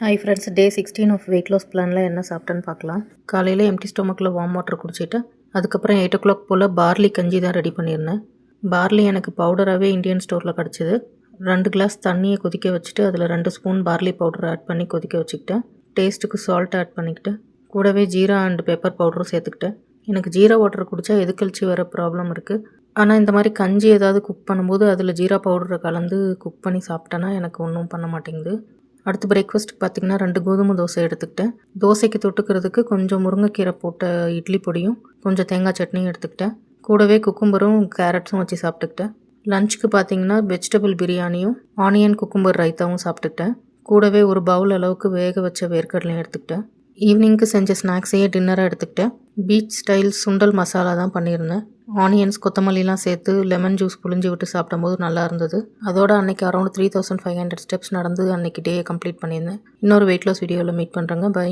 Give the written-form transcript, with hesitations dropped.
Hi friends, day 16 of weight loss பிளானில் என்ன சாப்பிட்டேன்னு பார்க்கலாம். காலையில் எம்டி ஸ்டொமக்கில் வார்ம் வாட்டர் குடிச்சிட்டு அதுக்கப்புறம் 8 o'clock போல் பார்லி கஞ்சி தான் ரெடி பண்ணியிருந்தேன். பார்லி எனக்கு பவுடராகவே இந்தியன் ஸ்டோரில் கிடச்சிது. 2 கிளாஸ் தண்ணியை கொதிக்க வச்சுட்டு அதில் 2 ஸ்பூன் பார்லி பவுடர் ஆட் பண்ணி கொதிக்க வச்சுக்கிட்டேன். டேஸ்ட்டுக்கு சால்ட் ஆட் பண்ணிக்கிட்டேன். கூடவே ஜீரா அண்ட் பெப்பர் பவுடரும் சேர்த்துக்கிட்டேன். எனக்கு ஜீரா வாட்டர் குடித்தா எதுக்கழிச்சு வர ப்ராப்ளம் இருக்குது. ஆனால் இந்த மாதிரி கஞ்சி ஏதாவது குக் பண்ணும்போது அதில் ஜீரா பவுடரை கலந்து குக் பண்ணி சாப்பிட்டேன்னா எனக்கு ஒன்றும் பண்ண மாட்டேங்குது. அடுத்து பிரேக்ஃபாஸ்ட்டுக்கு பார்த்திங்கன்னா 2 கோதுமை தோசை எடுத்துக்கிட்டேன். தோசைக்கு தொட்டுக்கிறதுக்கு கொஞ்சம் முருங்கைக்கீரை போட்ட இட்லி பொடியும் கொஞ்சம் தேங்காய் சட்னியும் எடுத்துக்கிட்டேன். கூடவே குக்கும்பரும் கேரட்ஸும் வச்சு சாப்பிட்டுக்கிட்டேன். லஞ்சுக்கு பார்த்திங்கன்னா வெஜிடபிள் பிரியாணியும் ஆனியன் குக்கும்பர் ரைத்தாவும் சாப்பிட்டுக்கிட்டேன். கூடவே ஒரு பவுல் அளவுக்கு வேக வச்ச வேர்க்கடலையும் எடுத்துக்கிட்டேன். ஈவினிங்க்கு செஞ்ச ஸ்நாக்ஸையே டின்னராக எடுத்துக்கிட்டேன். பீச் ஸ்டைல் சுண்டல் மசாலா தான் பண்ணியிருந்தேன். ஆனியன்ஸ் கொத்தமல்லிலாம் சேர்த்து லெமன் ஜூஸ் புழிஞ்சு விட்டு சாப்பிடும்போது நல்லா இருந்தது. அதோட அன்றைக்கி அரௌண்ட் 3500 ஸ்டெப்ஸ் நடந்து அன்றைக்கி டேயை கம்ப்ளீட் பண்ணியிருந்தேன். இன்னொரு வெயிட் லாஸ் வீடியோவில் மீட் பண்ணுறேங்க. பை.